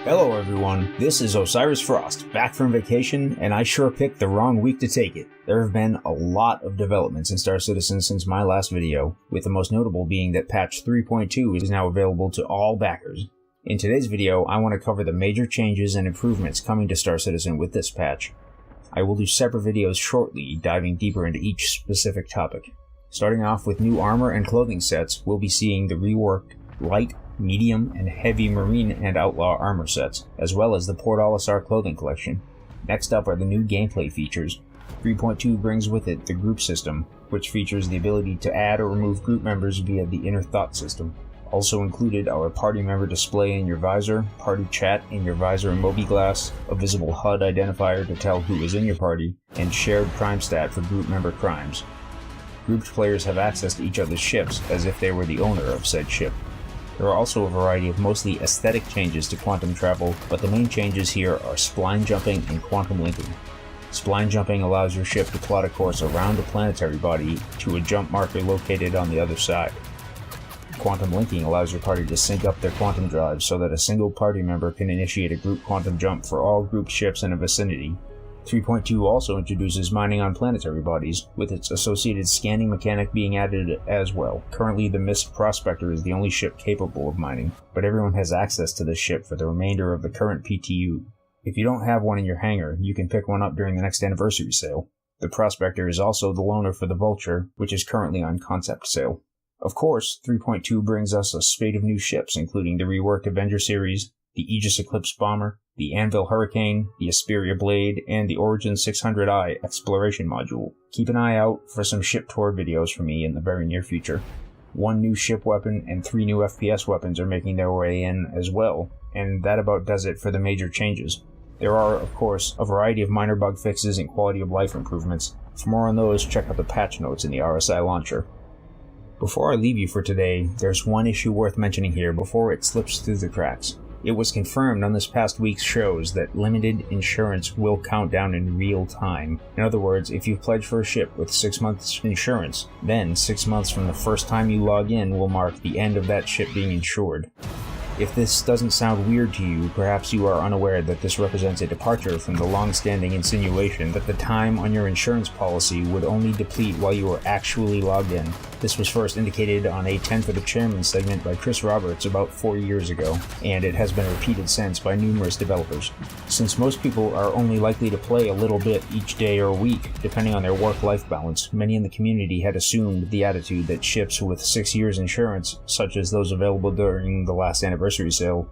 Hello everyone, this is Osiris Frost, back from vacation, and I sure picked the wrong week to take it. There have been a lot of developments in Star Citizen since my last video, with the most notable being that patch 3.2 is now available to all backers. In today's video, I want to cover the major changes and improvements coming to Star Citizen with this patch. I will do separate videos shortly, diving deeper into each specific topic. Starting off with new armor and clothing sets, we'll be seeing the reworked light, medium, and heavy marine and outlaw armor sets, as well as the Port Olisar clothing collection. Next up are the new gameplay features. 3.2 brings with it the group system, which features the ability to add or remove group members via the inner thought system. Also included are a party member display in your visor, party chat in your visor and mobi-glass, a visible HUD identifier to tell who is in your party, and shared crime stat for group member crimes. Grouped players have access to each other's ships as if they were the owner of said ship. There are also a variety of mostly aesthetic changes to quantum travel, but the main changes here are spline jumping and quantum linking. Spline jumping allows your ship to plot a course around a planetary body to a jump marker located on the other side. Quantum linking allows your party to sync up their quantum drives so that a single party member can initiate a group quantum jump for all grouped ships in a vicinity. 3.2 also introduces mining on planetary bodies, with its associated scanning mechanic being added as well. Currently, the Mist Prospector is the only ship capable of mining, but everyone has access to this ship for the remainder of the current PTU. If you don't have one in your hangar, you can pick one up during the next anniversary sale. The Prospector is also the loaner for the Vulture, which is currently on concept sale. Of course, 3.2 brings us a spate of new ships, including the reworked Avenger series, the Aegis Eclipse Bomber, the Anvil Hurricane, the Asperia Blade, and the Origin 600i Exploration Module. Keep an eye out for some ship tour videos from me in the very near future. One new ship weapon and 3 new FPS weapons are making their way in as well, and that about does it for the major changes. There are, of course, a variety of minor bug fixes and quality of life improvements. For more on those, check out the patch notes in the RSI launcher. Before I leave you for today, there's one issue worth mentioning here before it slips through the cracks. It was confirmed on this past week's shows that limited insurance will count down in real time. In other words, if you pledge for a ship with 6 months insurance, then 6 months from the first time you log in will mark the end of that ship being insured. If this doesn't sound weird to you, perhaps you are unaware that this represents a departure from the long-standing insinuation that the time on your insurance policy would only deplete while you were actually logged in. This was first indicated on a 10 for the Chairman segment by Chris Roberts about 4 years ago, and it has been repeated since by numerous developers. Since most people are only likely to play a little bit each day or week, depending on their work-life balance, many in the community had assumed the attitude that ships with 6 years insurance, such as those available during the last anniversary sale,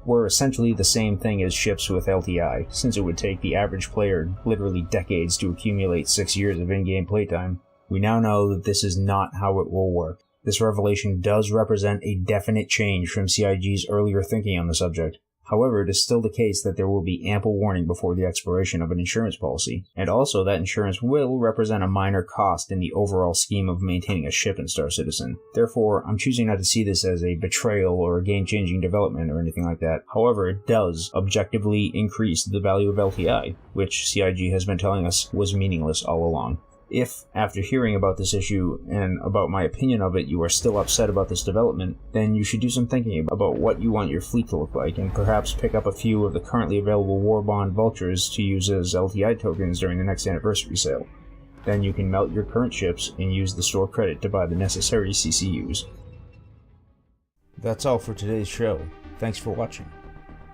were essentially the same thing as ships with LTI, since it would take the average player literally decades to accumulate 6 years of in-game playtime. We now know that this is not how it will work. This revelation does represent a definite change from CIG's earlier thinking on the subject. However, it is still the case that there will be ample warning before the expiration of an insurance policy, and also that insurance will represent a minor cost in the overall scheme of maintaining a ship in Star Citizen. Therefore, I'm choosing not to see this as a betrayal or a game-changing development or anything like that. However, it does objectively increase the value of LTI, which CIG has been telling us was meaningless all along. If, after hearing about this issue and about my opinion of it, you are still upset about this development, then you should do some thinking about what you want your fleet to look like, and perhaps pick up a few of the currently available Warbond Vultures to use as LTI tokens during the next anniversary sale. Then you can melt your current ships and use the store credit to buy the necessary CCUs. That's all for today's show. Thanks for watching.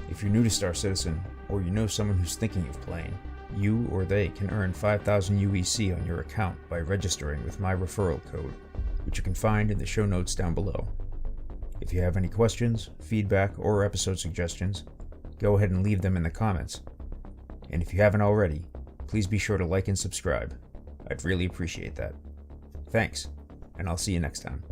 If you're new to Star Citizen, or you know someone who's thinking of playing, you or they can earn 5,000 UEC on your account by registering with my referral code, which you can find in the show notes down below. If you have any questions, feedback, or episode suggestions, go ahead and leave them in the comments. And if you haven't already, please be sure to like and subscribe. I'd really appreciate that. Thanks, and I'll see you next time.